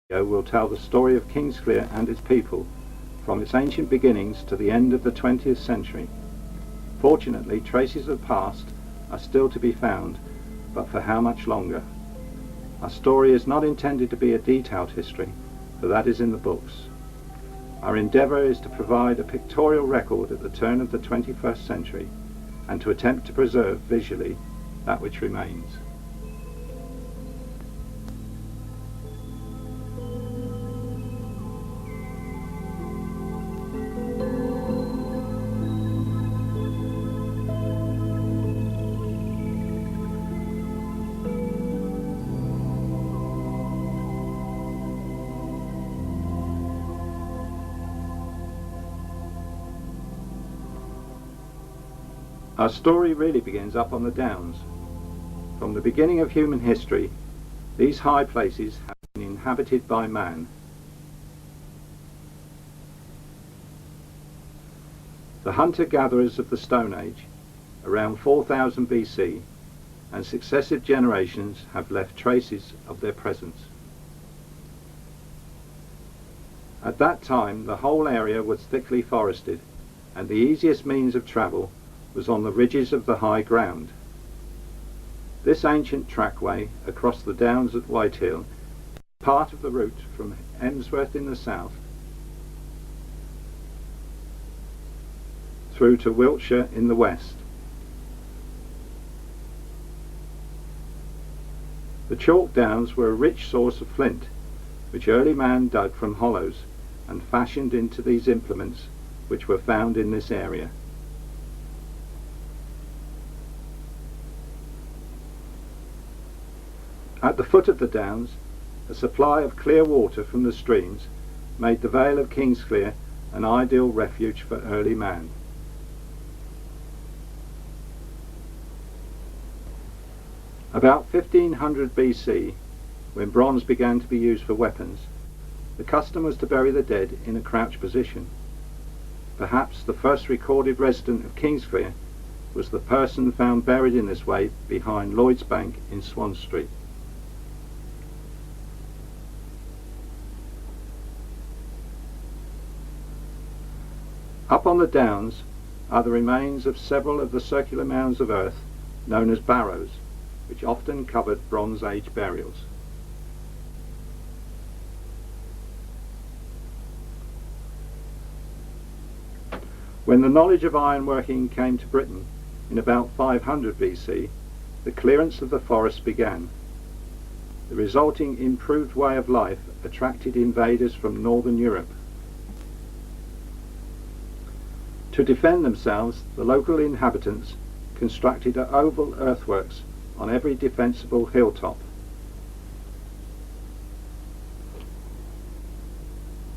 Will tell the story of Kingsclere and its people, from its ancient beginnings to the end of the 20th century. Fortunately, traces of the past are still to be found, but for how much longer? Our story is not intended to be a detailed history, for that is in the books. Our endeavour is to provide a pictorial record at the turn of the 21st century, and to attempt to preserve visually that which remains. Our story really begins up on the Downs. From the beginning of human history, these high places have been inhabited by man. The hunter-gatherers of the Stone Age, around 4000 BC, and successive generations have left traces of their presence. At that time, the whole area was thickly forested, and the easiest means of travel was on the ridges of the high ground. This ancient trackway across the Downs at Whitehill is part of the route from Emsworth in the south through to Wiltshire in the west. The chalk downs were a rich source of flint, which early man dug from hollows and fashioned into these implements which were found in this area. At the foot of the Downs, a supply of clear water from the streams made the Vale of Kingsclere an ideal refuge for early man. About 1500 BC, when bronze began to be used for weapons, the custom was to bury the dead in a crouch position. Perhaps the first recorded resident of Kingsclere was the person found buried in this way behind Lloyd's Bank in Swan Street. Up on the Downs are the remains of several of the circular mounds of earth known as barrows, which often covered Bronze Age burials. When the knowledge of ironworking came to Britain in about 500 BC, the clearance of the forests began. The resulting improved way of life attracted invaders from northern Europe. To defend themselves, the local inhabitants constructed oval earthworks on every defensible hilltop.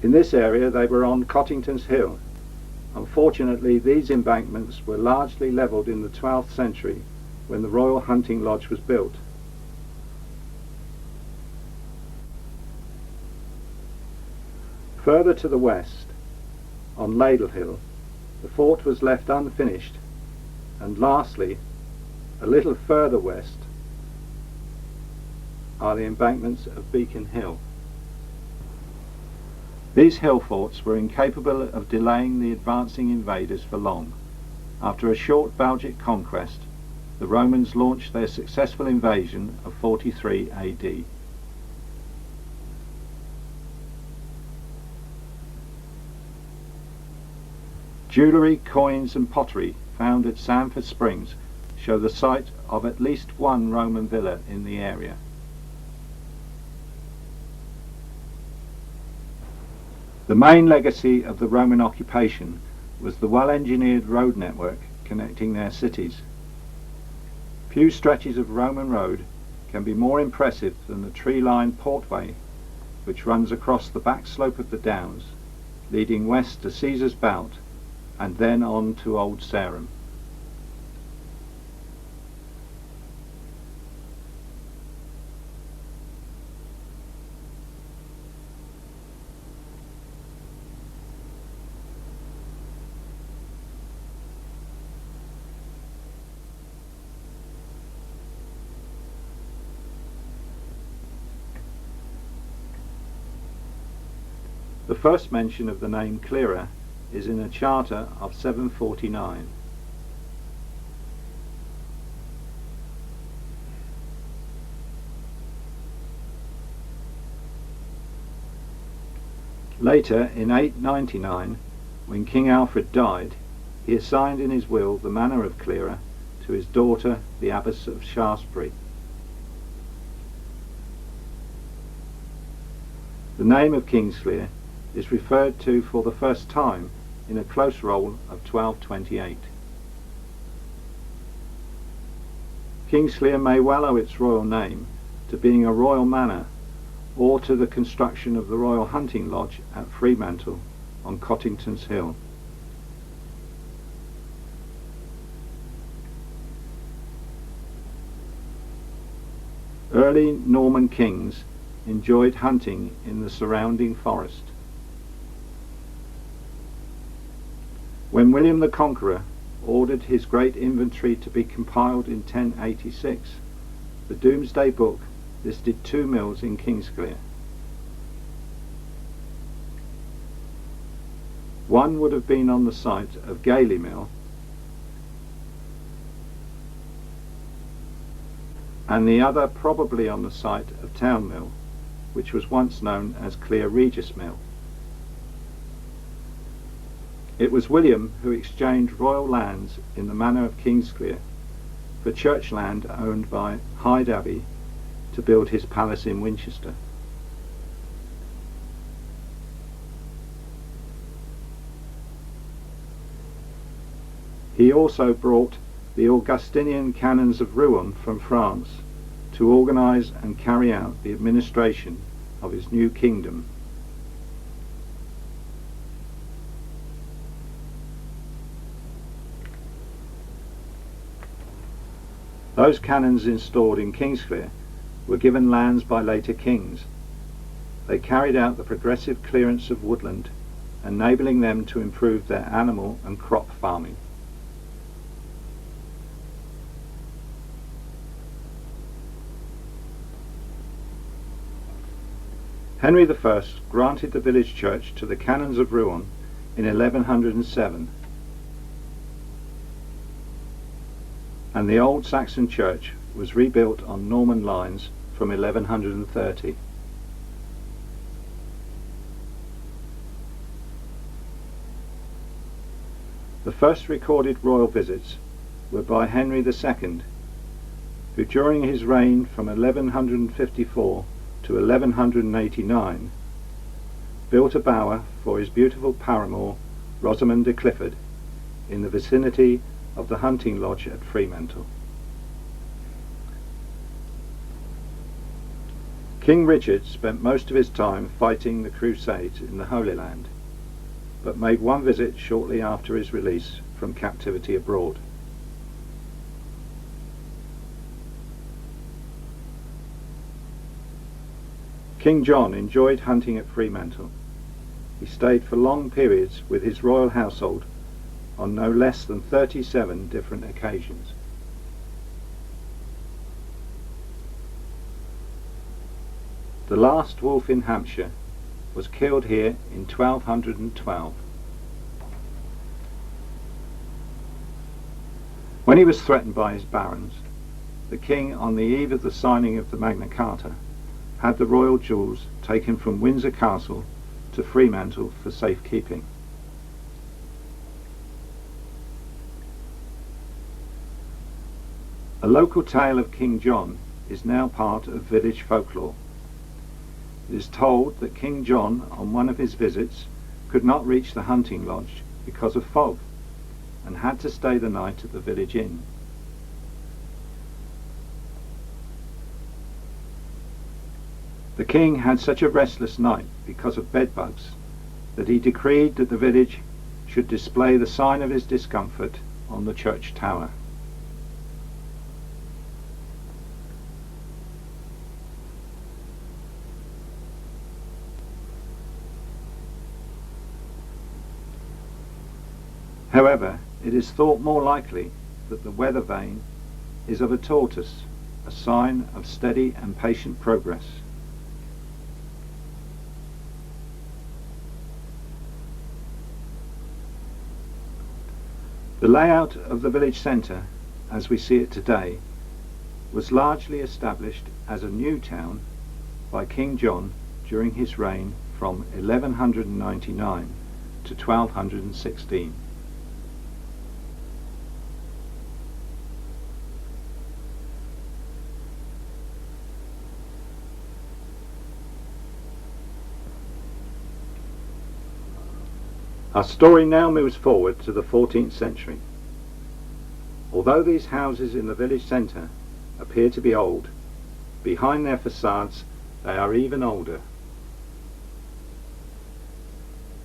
In this area they were on Cottington's Hill. Unfortunately, these embankments were largely levelled in the 12th century when the Royal Hunting Lodge was built. Further to the west, on Ladle Hill, the fort was left unfinished, and lastly, a little further west, are the embankments of Beacon Hill. These hill forts were incapable of delaying the advancing invaders for long. After a short Belgic conquest, the Romans launched their successful invasion of 43 AD. Jewellery, coins and pottery found at Sandford Springs show the site of at least one Roman villa in the area. The main legacy of the Roman occupation was the well-engineered road network connecting their cities. Few stretches of Roman road can be more impressive than the tree-lined Portway, which runs across the back slope of the Downs, leading west to Caesar's Bout and then on to Old Sarum. The first mention of the name Clere is in a charter of 749. Later, in 899, when King Alfred died, he assigned in his will the manor of Clere to his daughter, the Abbess of Shaftesbury. The name of Kingsclere is referred to for the first time in a close roll of 1228. Kingsclere may well owe its royal name to being a royal manor, or to the construction of the Royal Hunting Lodge at Fremantle on Cottington's Hill. Early Norman kings enjoyed hunting in the surrounding forest. When William the Conqueror ordered his great inventory to be compiled in 1086, the Domesday Book listed 2 mills in Kingsclere. One would have been on the site of Gailey Mill, and the other probably on the site of Town Mill, which was once known as Clere Regis Mill. It was William who exchanged royal lands in the manor of Kingsclere for church land owned by Hyde Abbey to build his palace in Winchester. He also brought the Augustinian canons of Rouen from France to organise and carry out the administration of his new kingdom. Those canons installed in Kingsclere were given lands by later kings. They carried out the progressive clearance of woodland, enabling them to improve their animal and crop farming. Henry I granted the village church to the canons of Rouen in 1107, and the old Saxon church was rebuilt on Norman lines from 1130. The first recorded royal visits were by Henry II, who during his reign from 1154 to 1189 built a bower for his beautiful paramour Rosamond de Clifford in the vicinity of the hunting lodge at Fremantle. King Richard spent most of his time fighting the Crusades in the Holy Land, but made one visit shortly after his release from captivity abroad. King John enjoyed hunting at Fremantle. He stayed for long periods with his royal household on no less than 37 different occasions. The last wolf in Hampshire was killed here in 1212. When he was threatened by his barons, the king, on the eve of the signing of the Magna Carta, had the royal jewels taken from Windsor Castle to Fremantle for safekeeping. A local tale of King John is now part of village folklore. It is told that King John, on one of his visits, could not reach the hunting lodge because of fog and had to stay the night at the village inn. The king had such a restless night because of bedbugs that he decreed that the village should display the sign of his discomfort on the church tower. However, it is thought more likely that the weather vane is of a tortoise, a sign of steady and patient progress. The layout of the village centre, as we see it today, was largely established as a new town by King John during his reign from 1199 to 1216. Our story now moves forward to the 14th century. Although these houses in the village centre appear to be old, behind their facades they are even older.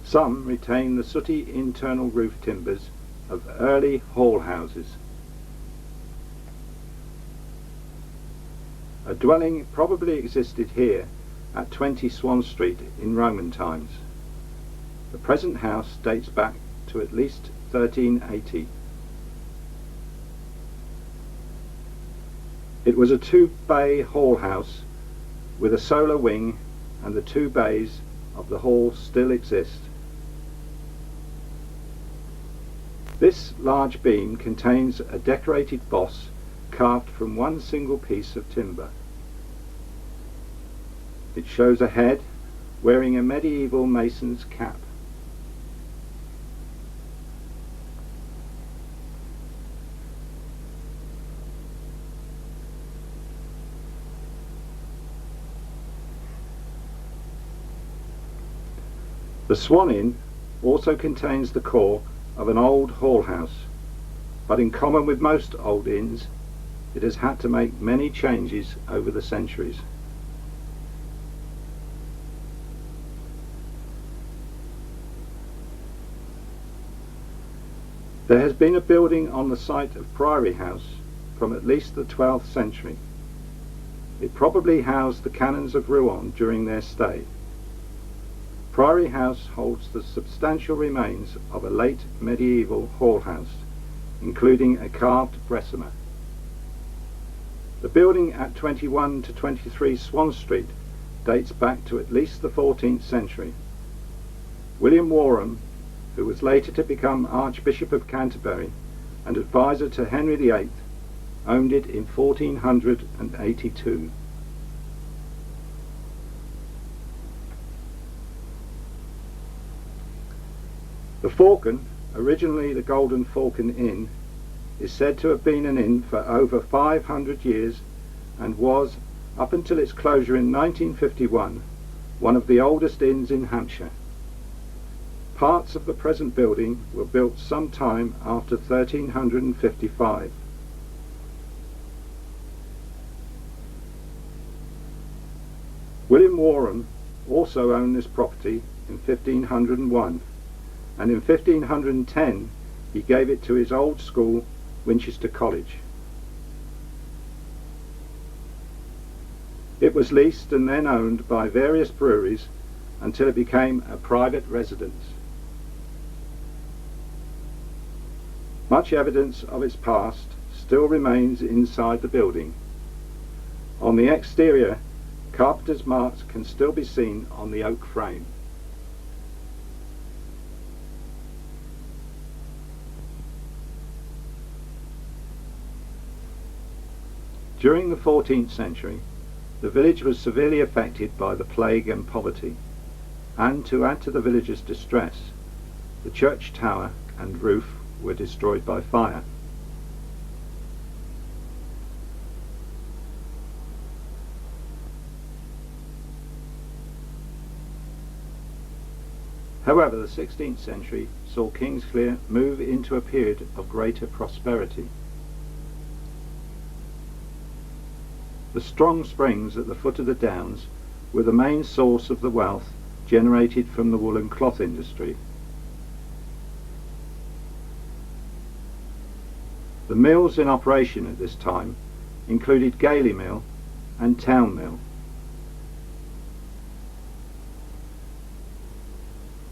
Some retain the sooty internal roof timbers of early hall houses. A dwelling probably existed here at 20 Swan Street in Roman times. The present house dates back to at least 1380. It was a two-bay hall house with a solar wing, and the two bays of the hall still exist. This large beam contains a decorated boss carved from one single piece of timber. It shows a head wearing a medieval mason's cap. The Swan Inn also contains the core of an old hall house, but in common with most old inns, it has had to make many changes over the centuries. There has been a building on the site of Priory House from at least the 12th century. It probably housed the canons of Rouen during their stay. Priory House holds the substantial remains of a late medieval hall house, including a carved bressumer. The building at 21 to 23 Swan Street dates back to at least the 14th century. William Warham, who was later to become Archbishop of Canterbury and advisor to Henry VIII, owned it in 1482. The Falcon, originally the Golden Falcon Inn, is said to have been an inn for over 500 years and was, up until its closure in 1951, one of the oldest inns in Hampshire. Parts of the present building were built some time after 1355. William Warham also owned this property in 1501, and in 1510 he gave it to his old school, Winchester College. It was leased and then owned by various breweries until it became a private residence. Much evidence of its past still remains inside the building. On the exterior, carpenter's marks can still be seen on the oak frame. During the 14th century, the village was severely affected by the plague and poverty, and to add to the villagers' distress, the church tower and roof were destroyed by fire. However, the 16th century saw Kingsclere move into a period of greater prosperity. The strong springs at the foot of the downs were the main source of the wealth generated from the wool and cloth industry. The mills in operation at this time included Gailey Mill and Town Mill.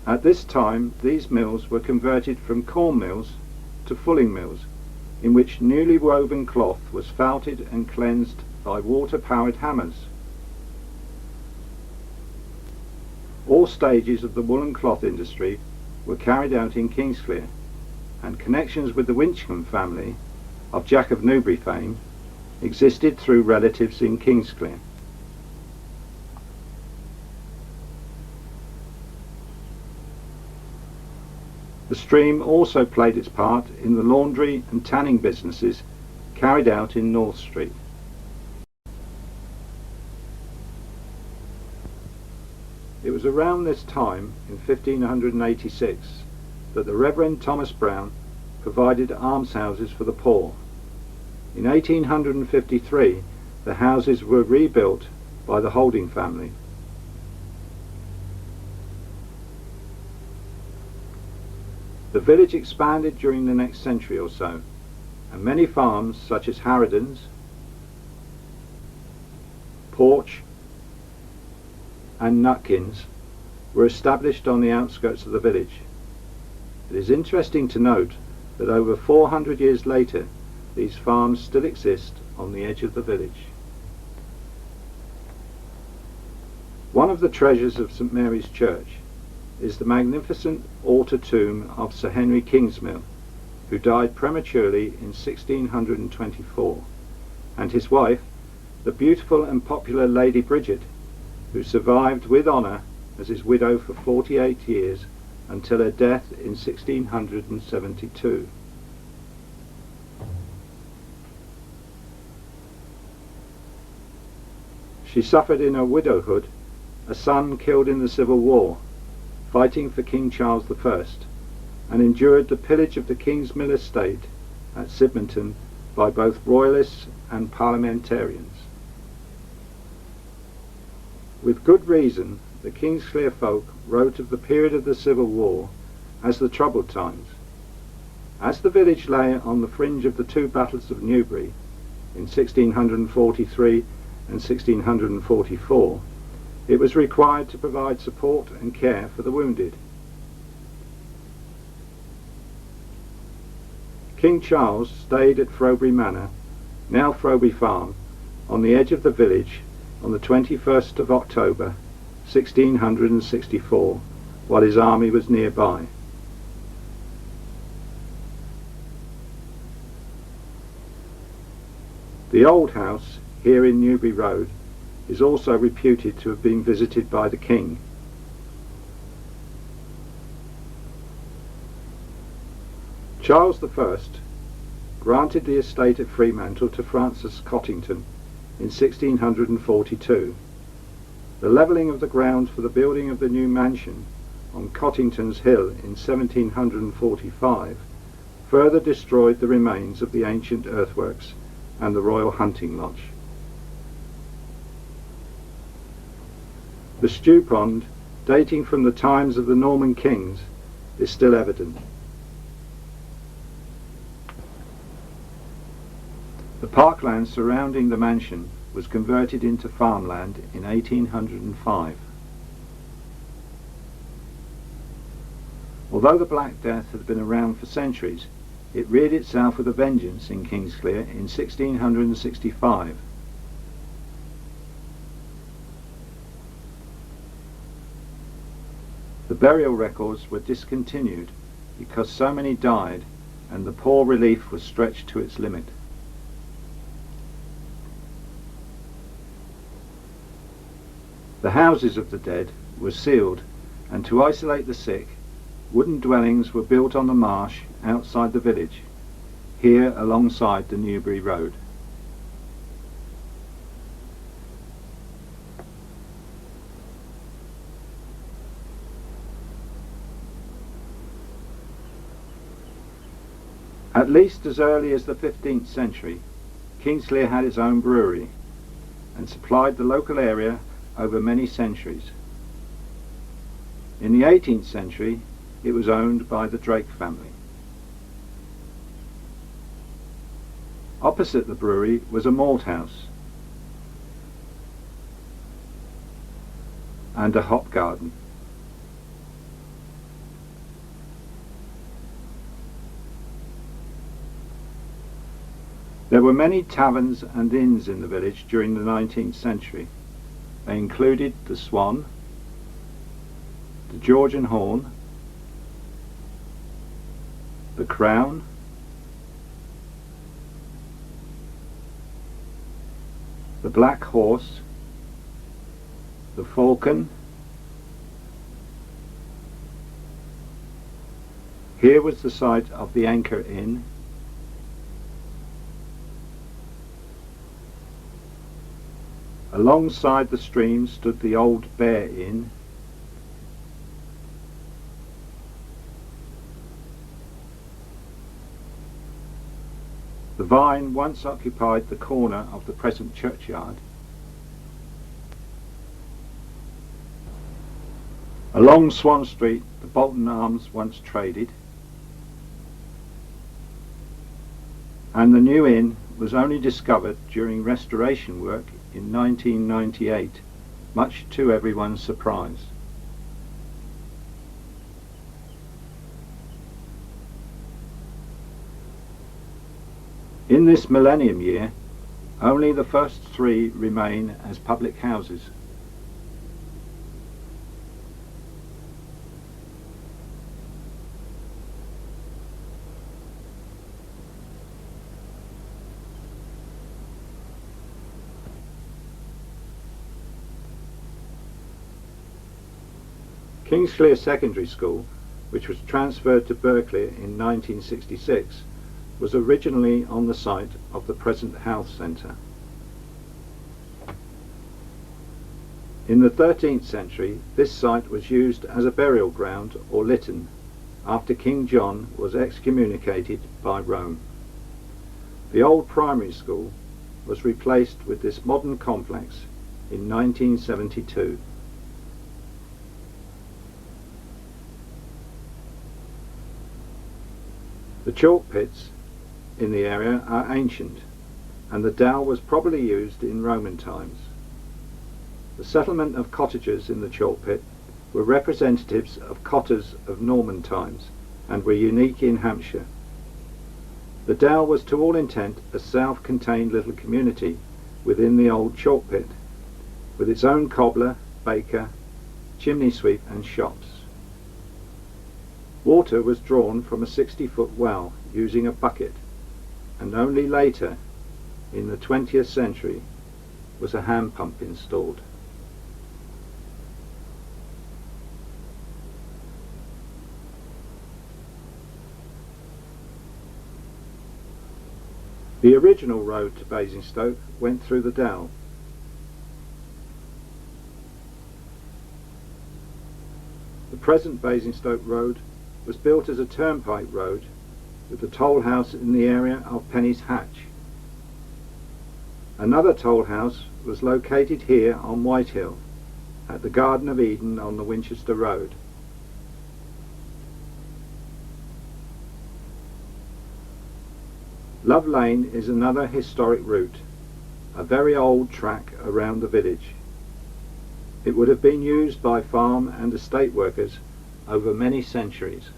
At this time, these mills were converted from corn mills to fulling mills, in which newly woven cloth was felted and cleansed by water-powered hammers. All stages of the wool and cloth industry were carried out in Kingsclere, and connections with the Winchcombe family, of Jack of Newbury fame, existed through relatives in Kingsclere. The stream also played its part in the laundry and tanning businesses carried out in North Street. It was around this time, in 1586, that the Reverend Thomas Brown provided almshouses for the poor. In 1853, the houses were rebuilt by the Holding family. The village expanded during the next century or so, and many farms such as Harridans, Porch and Nutkins were established on the outskirts of the village. It is interesting to note that over 400 years later these farms still exist on the edge of the village. One of the treasures of St Mary's Church is the magnificent altar tomb of Sir Henry Kingsmill, who died prematurely in 1624, and his wife, the beautiful and popular Lady Bridget, who survived with honour as his widow for 48 years until her death in 1672. She suffered in her widowhood a son killed in the Civil War, fighting for King Charles I, and endured the pillage of the Kingsmill estate at Sydmonton by both royalists and parliamentarians. With good reason, the Kingsclere folk wrote of the period of the Civil War as the troubled times. As the village lay on the fringe of the two battles of Newbury in 1643 and 1644, it was required to provide support and care for the wounded. King Charles stayed at Frobury Manor, now Frobury Farm, on the edge of the village on the 21st of October 1664, while his army was nearby. The old house, here in Newbury Road, is also reputed to have been visited by the King. Charles I granted the estate of Fremantle to Francis Cottington in 1642. The levelling of the ground for the building of the new mansion on Cottington's Hill in 1745 further destroyed the remains of the ancient earthworks and the royal hunting lodge. The stew pond, dating from the times of the Norman kings, is still evident. The parkland surrounding the mansion was converted into farmland in 1805. Although the Black Death had been around for centuries, it reared itself with a vengeance in Kingsclere in 1665. The burial records were discontinued because so many died and the poor relief was stretched to its limit. The houses of the dead were sealed, and to isolate the sick, wooden dwellings were built on the marsh outside the village, here alongside the Newbury Road. At least as early as the 15th century, Kingsclere had its own brewery and supplied the local area over many centuries. In the 18th century, it was owned by the Drake family. Opposite the brewery was a malt house and a hop garden. There were many taverns and inns in the village during the 19th century. They included the Swan, the George and Horn, the Crown, the Black Horse, the Falcon. Here was the site of the Anchor Inn, alongside the stream stood the Old Bear Inn, the Vine once occupied the corner of the present churchyard. Along Swan Street the Bolton Arms once traded, and the new inn was only discovered during restoration work in 1998, much to everyone's surprise. In this millennium year, only the first three remain as public houses. Kingsclere Secondary School, which was transferred to Berkeley in 1966, was originally on the site of the present health centre. In the 13th century, this site was used as a burial ground or lytton after King John was excommunicated by Rome. The old primary school was replaced with this modern complex in 1972. The chalk pits in the area are ancient, and the dell was probably used in Roman times. The settlement of cottagers in the chalk pit were representatives of cotters of Norman times and were unique in Hampshire. The dell was to all intent a self-contained little community within the old chalk pit, with its own cobbler, baker, chimney sweep and shops. Water was drawn from a 60-foot well using a bucket, and only later, in the 20th century, was a hand pump installed. The original road to Basingstoke went through the dell. The present Basingstoke Road was built as a turnpike road with the toll house in the area of Penny's Hatch. Another toll house was located here on Whitehill at the Garden of Eden on the Winchester Road. Love Lane is another historic route, a very old track around the village. It would have been used by farm and estate workers over many centuries.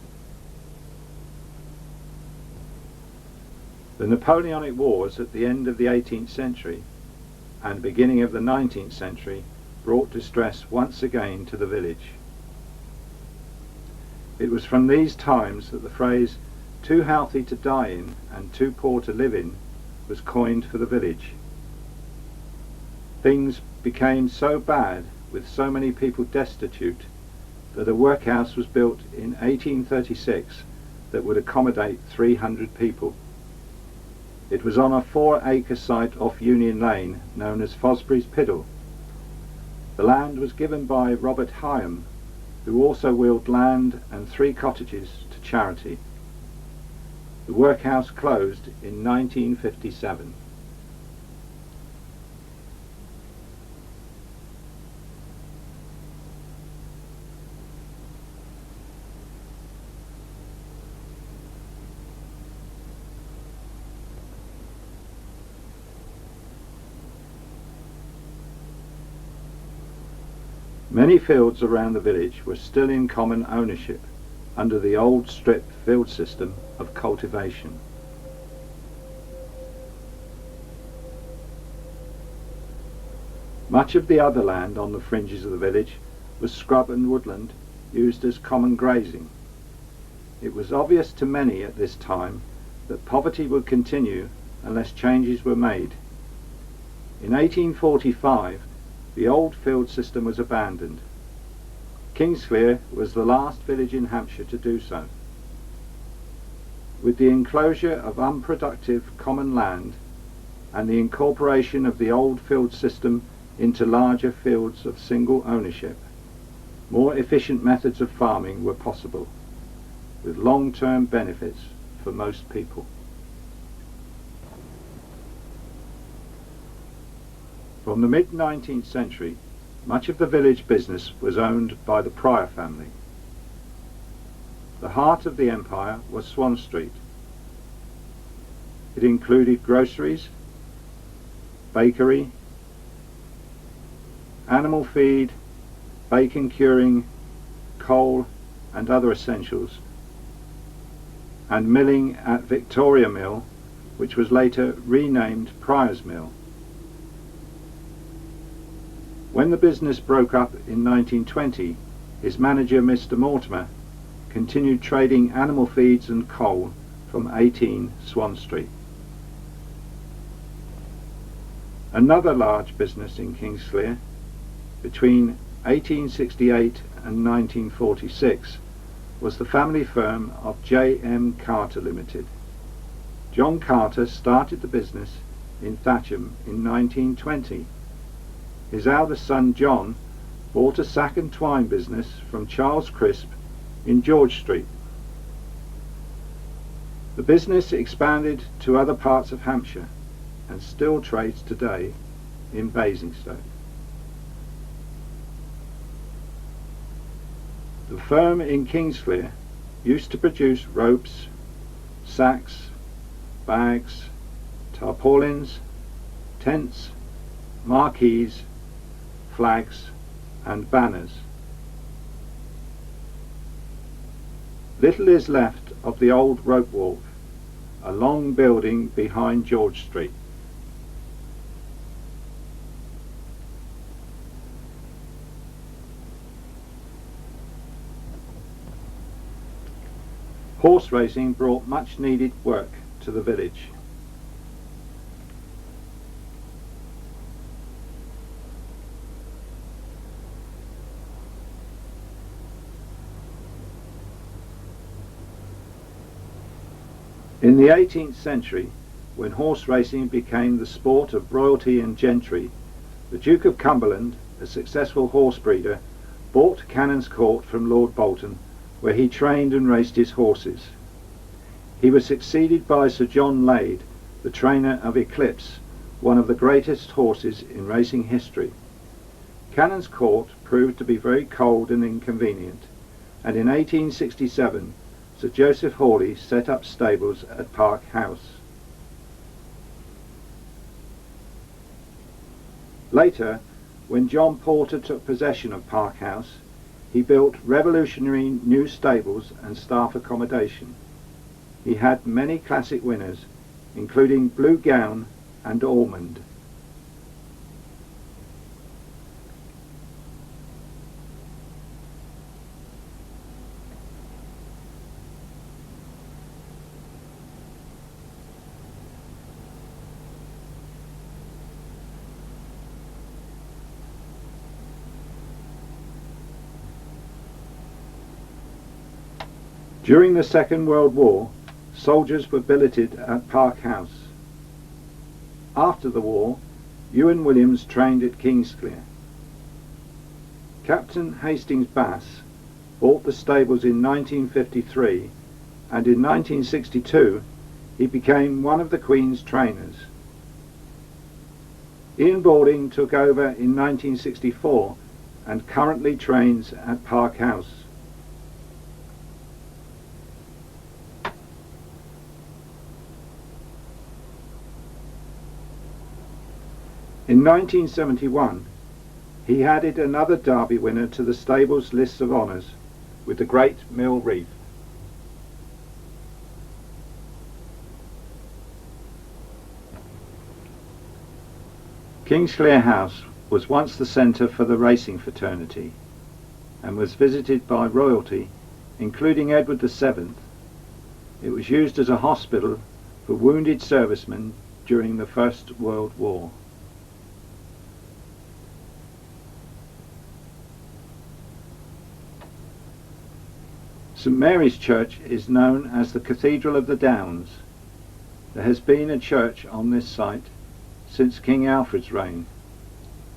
The Napoleonic Wars at the end of the 18th century and beginning of the 19th century brought distress once again to the village. It was from these times that the phrase "too healthy to die in and too poor to live in" was coined for the village. Things became so bad, with so many people destitute, that a workhouse was built in 1836 that would accommodate 300 people. It was on a 4-acre site off Union Lane known as Fosbury's Piddle. The land was given by Robert Higham, who also willed land and 3 cottages to charity. The workhouse closed in 1957. Many fields around the village were still in common ownership under the old strip field system of cultivation. Much of the other land on the fringes of the village was scrub and woodland used as common grazing. It was obvious to many at this time that poverty would continue unless changes were made. In 1845, the old field system was abandoned. Kingsclere was the last village in Hampshire to do so. With the enclosure of unproductive common land and the incorporation of the old field system into larger fields of single ownership, more efficient methods of farming were possible, with long-term benefits for most people. From the mid-19th century, much of the village business was owned by the Prior family. The heart of the empire was Swan Street. It included groceries, bakery, animal feed, bacon curing, coal and other essentials, and milling at Victoria Mill, which was later renamed Prior's Mill. When the business broke up in 1920, his manager, Mr. Mortimer, continued trading animal feeds and coal from 18 Swan Street. Another large business in Kingsclere, between 1868 and 1946, was the family firm of J.M. Carter Limited. John Carter started the business in Thatcham in 1920. His eldest son John bought a sack and twine business from Charles Crisp in George Street. The business expanded to other parts of Hampshire and still trades today in Basingstoke. The firm in Kingsclere used to produce ropes, sacks, bags, tarpaulins, tents, marquees, flags and banners. Little is left of the old rope walk, a long building behind George Street. Horse racing brought much needed work to the village. In the 18th century, when horse racing became the sport of royalty and gentry, the Duke of Cumberland, a successful horse breeder, bought Canon's Court from Lord Bolton, where he trained and raced his horses. He was succeeded by Sir John Lade, the trainer of Eclipse, one of the greatest horses in racing history. Canon's Court proved to be very cold and inconvenient, and in 1867 Sir Joseph Hawley set up stables at Park House. Later, when John Porter took possession of Park House, he built revolutionary new stables and staff accommodation. He had many classic winners, including Blue Gown and Ormond. During the Second World War, soldiers were billeted at Park House. After the war, Ewan Williams trained at Kingsclere. Captain Hastings Bass bought the stables in 1953, and in 1962 he became one of the Queen's trainers. Ian Balding took over in 1964 and currently trains at Park House. In 1971, he added another Derby winner to the stable's list of honours with the Great Mill Reef. Kingsclere House was once the centre for the racing fraternity and was visited by royalty, including Edward VII It was used as a hospital for wounded servicemen during the First World War. St Mary's Church is known as the Cathedral of the Downs. There has been a church on this site since King Alfred's reign.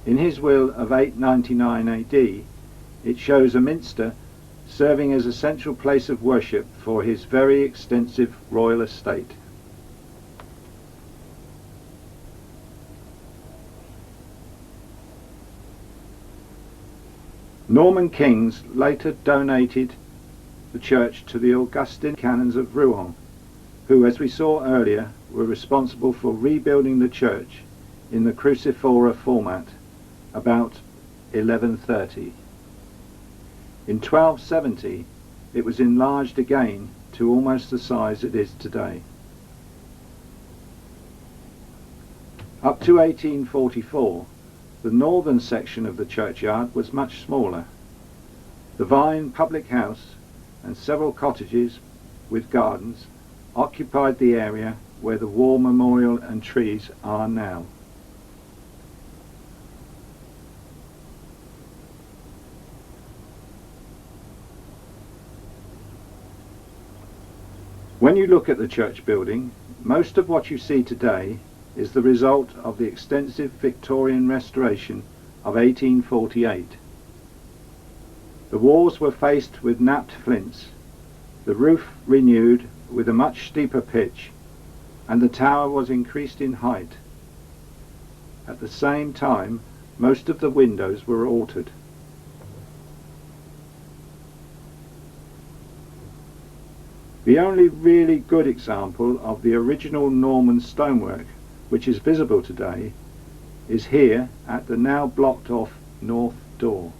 In his will of 899 AD, it shows a minster serving as a central place of worship for his very extensive royal estate. Norman kings later donated the church to the Augustin canons of Rouen, who, as we saw earlier, were responsible for rebuilding the church in the crucifora format about 1130. In 1270 it was enlarged again to almost the size it is today. Up to 1844 the northern section of the churchyard was much smaller. The Vine public house and several cottages with gardens occupied the area where the war memorial and trees are now. When you look at the church building, most of what you see today is the result of the extensive Victorian restoration of 1848. The walls were faced with knapped flints, the roof renewed with a much steeper pitch, and the tower was increased in height. At the same time, most of the windows were altered. The only really good example of the original Norman stonework which is visible today is here at the now blocked off north door.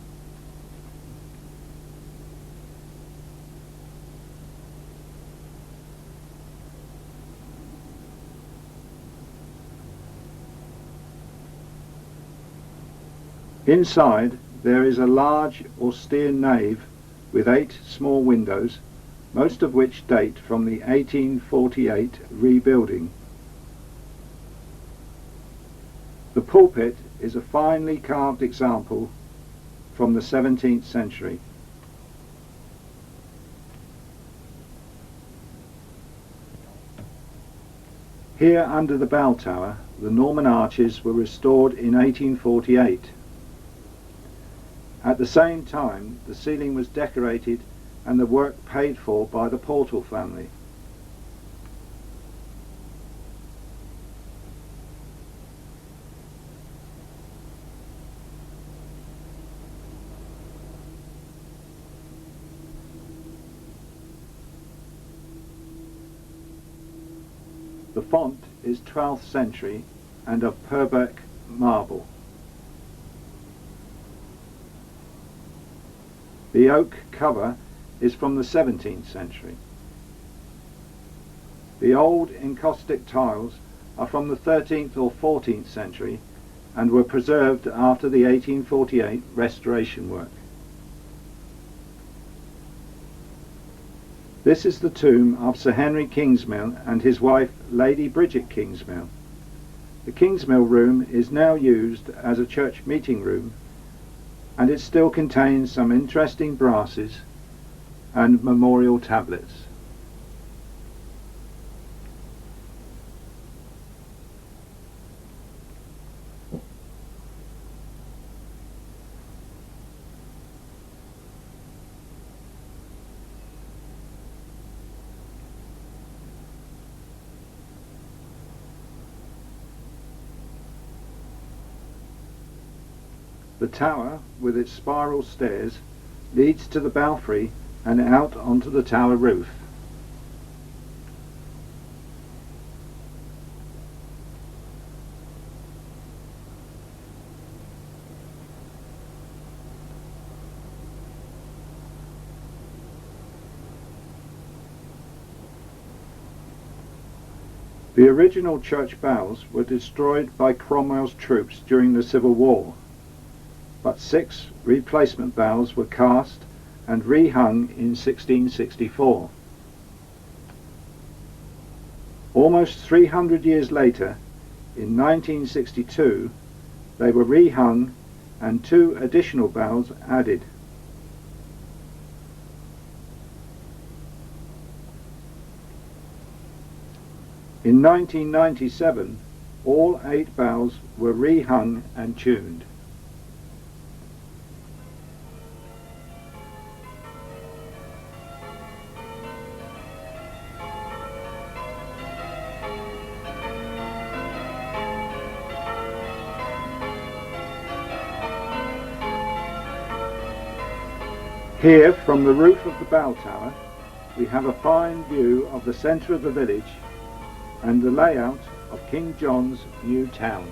Inside there is a large austere nave with 8 small windows, most of which date from the 1848 rebuilding. The pulpit is a finely carved example from the 17th century. Here under the bell tower, the Norman arches were restored in 1848. At the same time, the ceiling was decorated and the work paid for by the Portal family. The font is 12th century and of Purbeck marble. The oak cover is from the 17th century. The old encaustic tiles are from the 13th or 14th century and were preserved after the 1848 restoration work. This is the tomb of Sir Henry Kingsmill and his wife Lady Bridget Kingsmill. The Kingsmill room is now used as a church meeting room, and it still contains some interesting brasses and memorial tablets. The tower, with its spiral stairs, leads to the belfry and out onto the tower roof. The original church bells were destroyed by Cromwell's troops during the Civil War, but 6 replacement bells were cast and rehung in 1664. Almost 300 years later, in 1962, they were rehung and 2 additional bells added. In 1997, all 8 bells were rehung and tuned. Here, from the roof of the bell tower, we have a fine view of the centre of the village and the layout of King John's new town.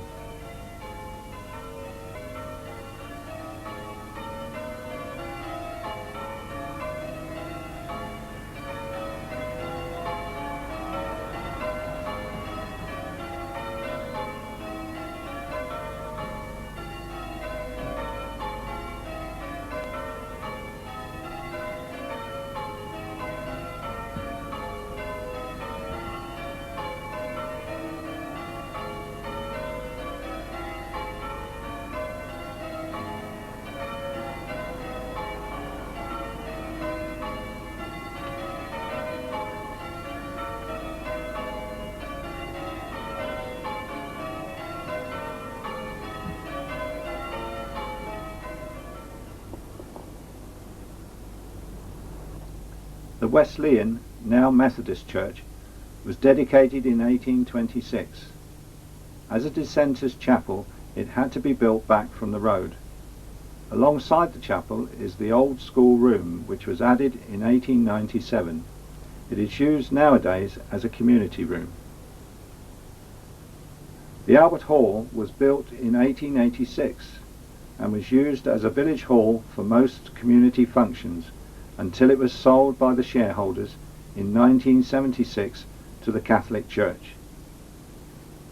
The Wesleyan, now Methodist Church, was dedicated in 1826. As a dissenters' chapel, it had to be built back from the road. Alongside the chapel is the old school room, which was added in 1897. It is used nowadays as a community room. The Albert Hall was built in 1886 and was used as a village hall for most community functions until it was sold by the shareholders in 1976 to the Catholic Church.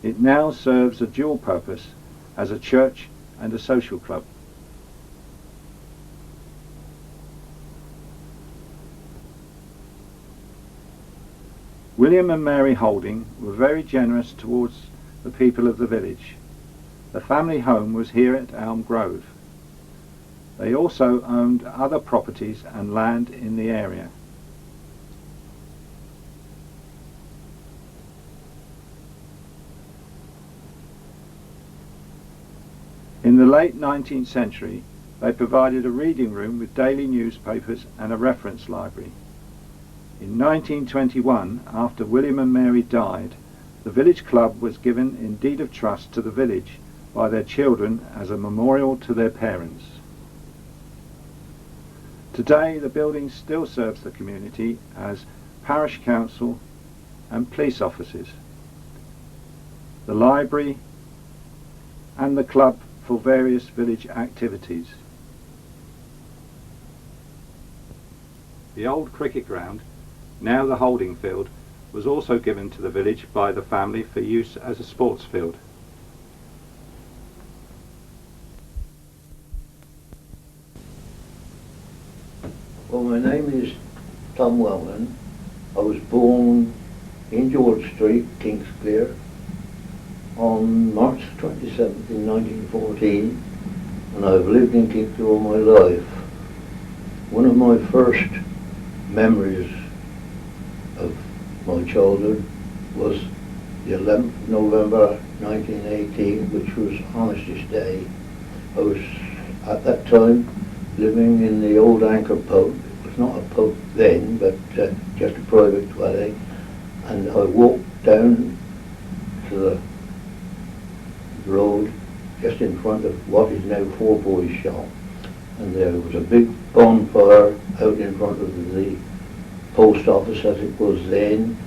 It now serves a dual purpose as a church and a social club. William and Mary Holding were very generous towards the people of the village. The family home was here at Elm Grove. They also owned other properties and land in the area. In the late 19th century, they provided a reading room with daily newspapers and a reference library. In 1921, after William and Mary died, the village club was given in deed of trust to the village by their children as a memorial to their parents. Today, the building still serves the community as parish council and police offices, the library and the club for various village activities. The old cricket ground, now the holding field, was also given to the village by the family for use as a sports field. Well, my name is Tom Wellman. I was born in George Street, Kingsclere, on March 27th in 1914, and I've lived in Kingsclere all my life. One of my first memories of my childhood was the 11th of November 1918, which was Armistice Day. I was at that time living in the old Anchor pub. It was not a pub then, but just a private dwelling, and I walked down to the road just in front of what is now Four Boys Shop, and there was a big bonfire out in front of the post office as it was then,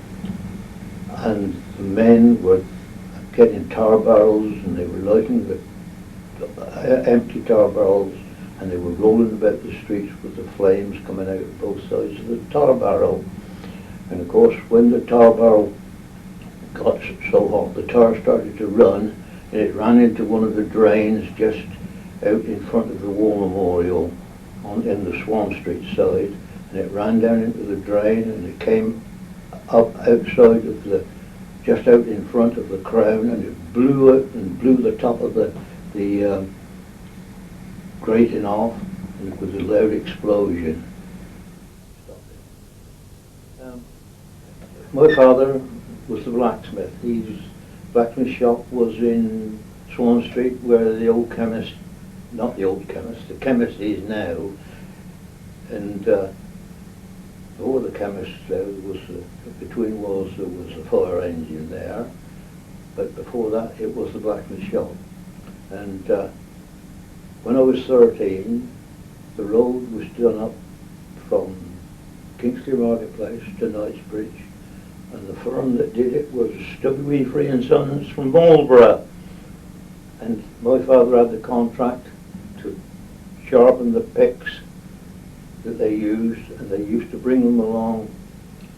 and the men were getting tar barrels and they were lighting the empty tar barrels, and they were rolling about the streets with the flames coming out of both sides of the tar barrel. And of course, when the tar barrel got so hot, the tar started to run, and it ran into one of the drains just out in front of the War Memorial in the Swan Street side, and it ran down into the drain, and it came up outside of the just out in front of the crown, and it blew it and blew the top of the grating off, and it was a loud explosion. My father was the blacksmith. His blacksmith shop was in Swan Street, where the old chemist, not the old chemist, the chemist is now, and over the chemist there was, between walls there was a fire engine there, but before that it was the blacksmith shop. And when I was 13, the road was done up from Kingsclere Marketplace to Knightsbridge, and the firm that did it was W.E. Free and Sons from Marlborough. And my father had the contract to sharpen the picks that they used, and they used to bring them along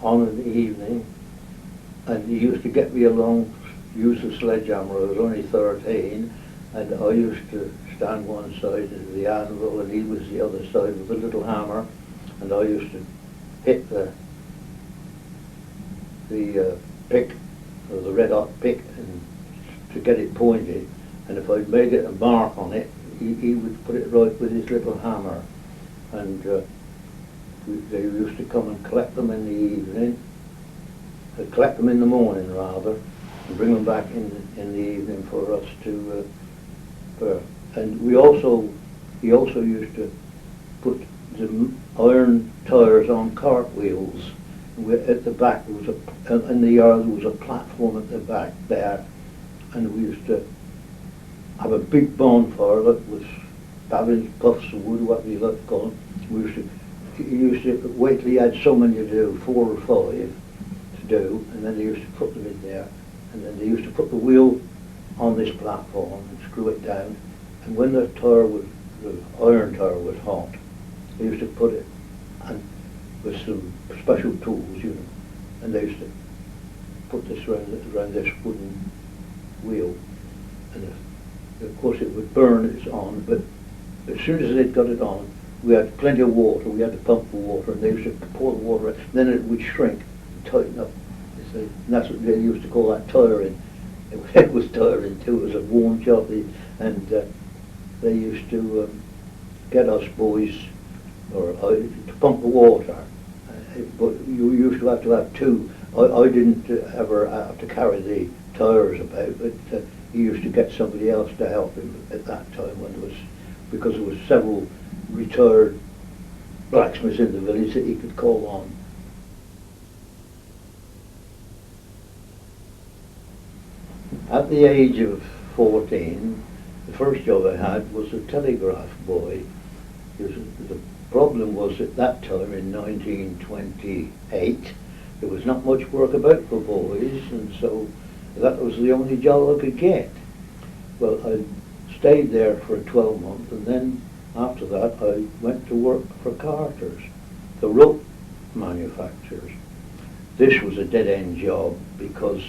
on an evening, and he used to get me along, use the sledgehammer. I was only 13, and I used to stand one side of the anvil and he was the other side with a little hammer, and I used to hit the pick, or the red hot pick, and to get it pointed, and if I'd made it a mark on it, he would put it right with his little hammer. And they used to come and collect them in the evening, collect them in the morning rather, and bring them back in the evening for us to and he also used to put the iron tires on cart wheels. At the back there was in the yard there was a platform at the back there, and we used to have a big bonfire that was babins, puffs of wood, what we like to call them. He used to wait till he had so many to do, 4 or 5 to do, and then they used to put them in there, and then they used to put the wheel on this platform and screw it down, and when the iron tire was hot, they used to put it, and with some special tools, you know, and they used to put this around this wooden wheel, and of course it would burn its on, but as soon as they'd got it on, we had plenty of water, we had to pump the water, and they used to pour the water in, then it would shrink and tighten up, you see, and that's what they used to call that tiring. It was tiring too, it was a warm job, and they used to get us boys to pump the water, but you used to have 2. I didn't ever have to carry the tires about, but he used to get somebody else to help him at that time, when there was, because there was several retired blacksmiths in the village that he could call on. At the age of 14, the first job I had was a telegraph boy. The problem was at that time, in 1928, there was not much work about for boys, and so that was the only job I could get. Well, I stayed there for 12 months, and then after that I went to work for carters, the rope manufacturers. This was a dead-end job, because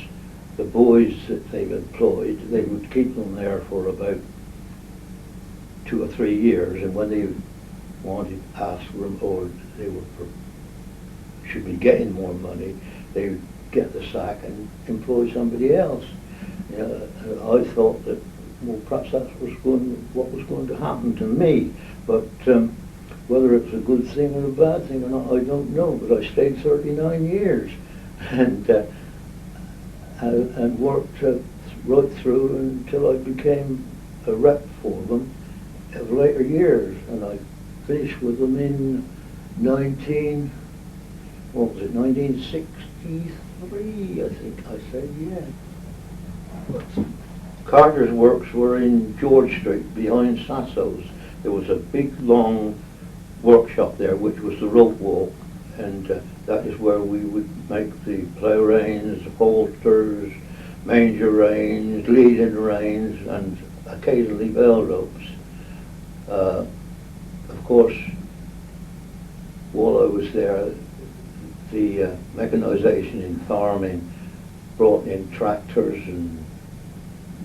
the boys that they employed, they would keep them there for about 2 or 3 years, and when they wanted, asked for them, or they should be getting more money, they would get the sack and employ somebody else. I thought that, well, perhaps that was what was going to happen to me, but whether it was a good thing or a bad thing or not, I don't know. But I stayed 39 years and worked right through until I became a rep for them of later years, and I finished with them in 1963, I think I said, yeah. Carter's works were in George Street, behind Sasso's. There was a big, long workshop there, which was the rope walk, and that is where we would make the plough reins, halters, manger reins, leading reins, and occasionally bell ropes. Of course, while I was there, the mechanisation in farming brought in tractors and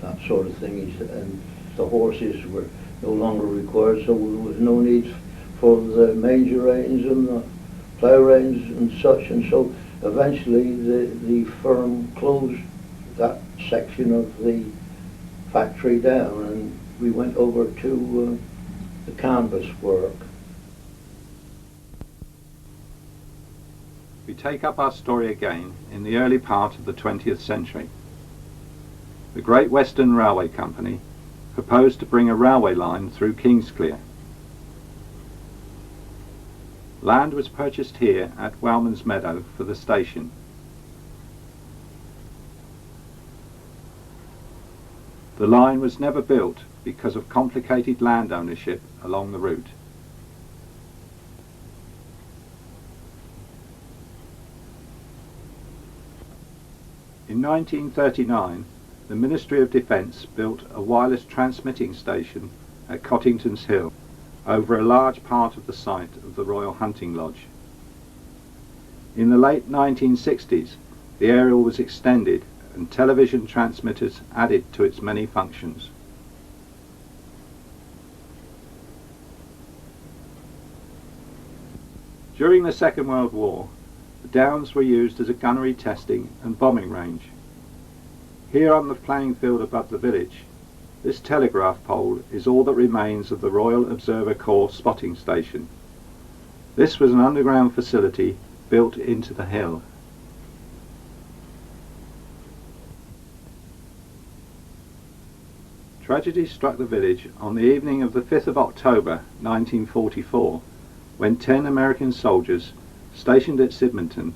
that sort of thing, and the horses were no longer required, so there was no need for the manger reins and the plough reins and such, and so eventually the firm closed that section of the factory down, and we went over to the canvas work. We take up our story again in the early part of the 20th century. The Great Western Railway Company proposed to bring a railway line through Kingsclere. Land was purchased here at Wellmans Meadow for the station. The line was never built because of complicated land ownership along the route. In 1939, the Ministry of Defence built a wireless transmitting station at Cottington's Hill over a large part of the site of the Royal Hunting Lodge. In the late 1960s, the area was extended and television transmitters added to its many functions. During the Second World War, the Downs were used as a gunnery testing and bombing range. Here on the playing field above the village, this telegraph pole is all that remains of the Royal Observer Corps spotting station. This was an underground facility built into the hill. Tragedy struck the village on the evening of the 5th of October 1944, when 10 American soldiers stationed at Sydmonton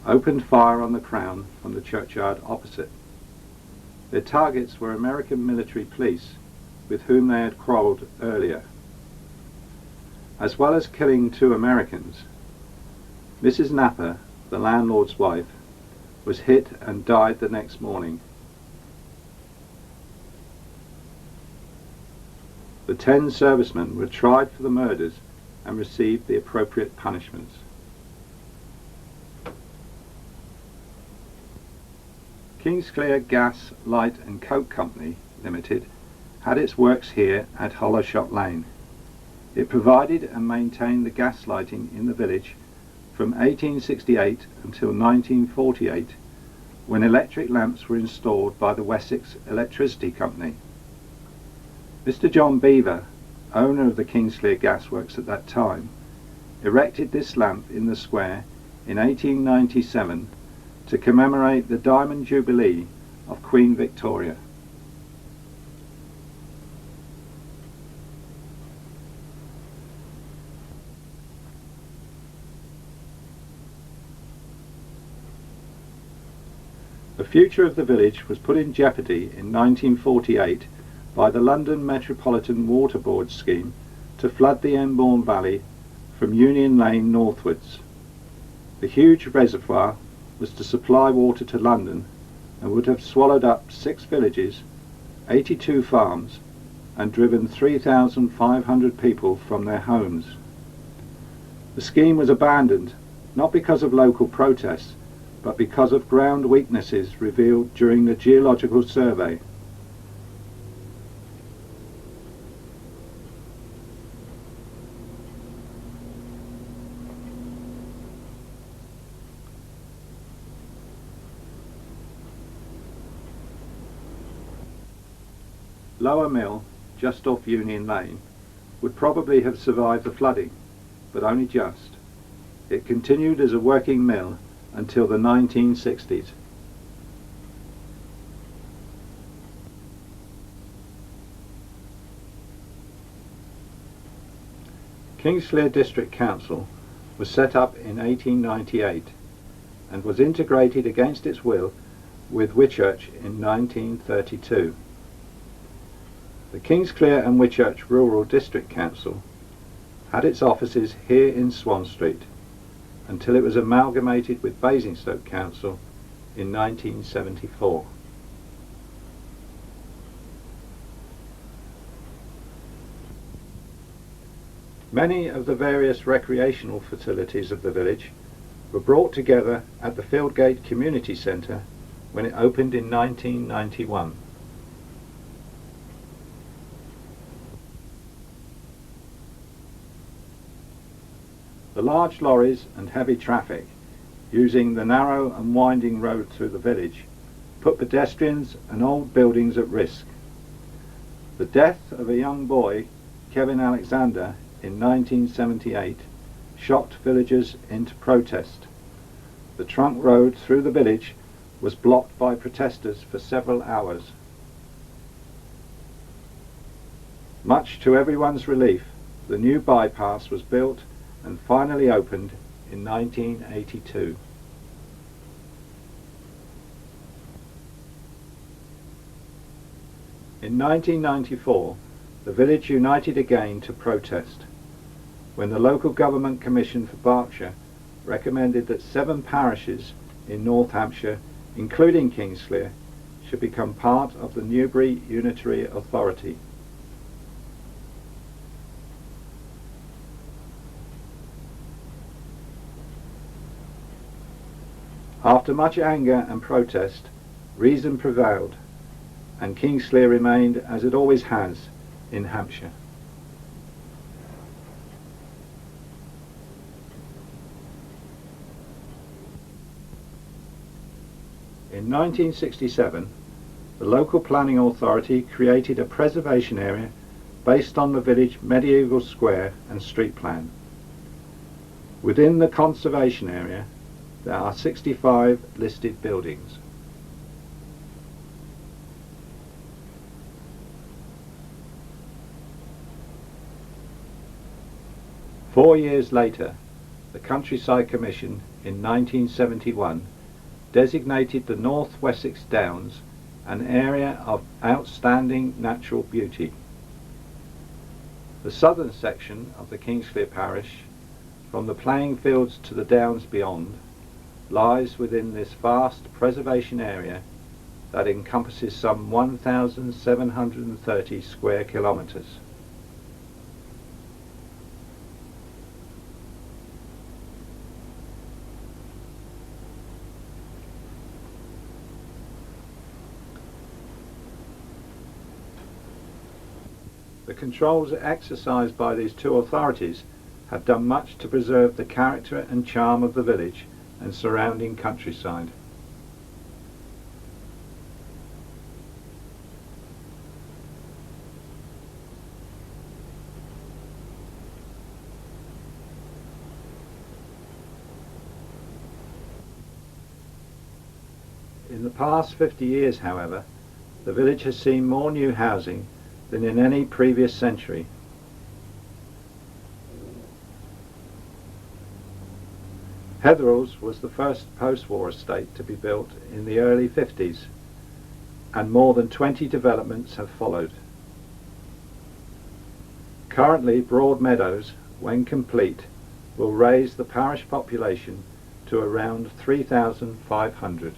opened fire on the Crown from the churchyard opposite. Their targets were American military police with whom they had quarrelled earlier. As well as killing 2 Americans, Mrs. Napper, the landlord's wife, was hit and died the next morning. The 10 servicemen were tried for the murders and received the appropriate punishments. Kingsclere Gas, Light and Coke Company Limited had its works here at Hollershot Lane. It provided and maintained the gas lighting in the village from 1868 until 1948, when electric lamps were installed by the Wessex Electricity Company. Mr. John Beaver, owner of the Kingsclere Gasworks at that time, erected this lamp in the square in 1897 to commemorate the Diamond Jubilee of Queen Victoria. The future of the village was put in jeopardy in 1948 by the London Metropolitan Water Board scheme to flood the Embourne Valley from Union Lane northwards. The huge reservoir was to supply water to London and would have swallowed up 6 villages, 82 farms, and driven 3,500 people from their homes. The scheme was abandoned not because of local protests, but because of ground weaknesses revealed during the geological survey. Lower Mill, just off Union Lane, would probably have survived the flooding, but only just. It continued as a working mill until the 1960s. Kingsclere District Council was set up in 1898 and was integrated against its will with Whitchurch in 1932. The Kingsclere and Whitchurch Rural District Council had its offices here in Swan Street until it was amalgamated with Basingstoke Council in 1974. Many of the various recreational facilities of the village were brought together at the Fieldgate Community Centre when it opened in 1991. The large lorries and heavy traffic using the narrow and winding road through the village put pedestrians and old buildings at risk. The death of a young boy, Kevin Alexander, in 1978 shocked villagers into protest. The trunk road through the village was blocked by protesters for several hours. Much to everyone's relief, the new bypass was built and finally opened in 1982. In 1994, the village united again to protest, when the local government commission for Berkshire recommended that 7 parishes in North Hampshire, including Kingsclere, should become part of the Newbury Unitary Authority. After much anger and protest, reason prevailed, and Kingsclere remained, as it always has, in Hampshire. In 1967, the local planning authority created a preservation area based on the village medieval square and street plan. Within the conservation area, there are 65 listed buildings. Four years later, the Countryside Commission in 1971 designated the North Wessex Downs an area of outstanding natural beauty. The southern section of the Kingsclere parish, from the playing fields to the downs beyond, lies within this vast preservation area that encompasses some 1,730 square kilometres. The controls exercised by these two authorities have done much to preserve the character and charm of the village and surrounding countryside. In the past 50 years, however, the village has seen more new housing than in any previous century. Heatherall's was the first post-war estate to be built in the early 50s, and more than 20 developments have followed. Currently, Broad Meadows, when complete, will raise the parish population to around 3,500.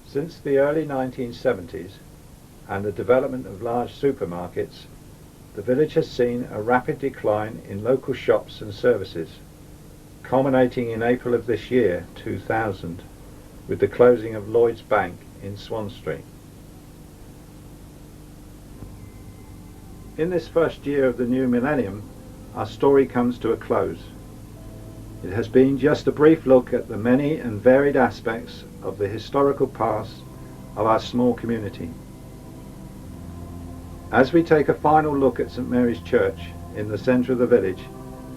Since the early 1970s and the development of large supermarkets, the village has seen a rapid decline in local shops and services, culminating in April of this year, 2000, with the closing of Lloyd's Bank in Swan Street. In this first year of the new millennium, our story comes to a close. It has been just a brief look at the many and varied aspects of the historical past of our small community. As we take a final look at St Mary's Church in the centre of the village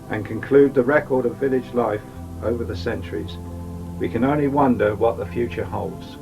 and conclude the record of village life over the centuries, we can only wonder what the future holds.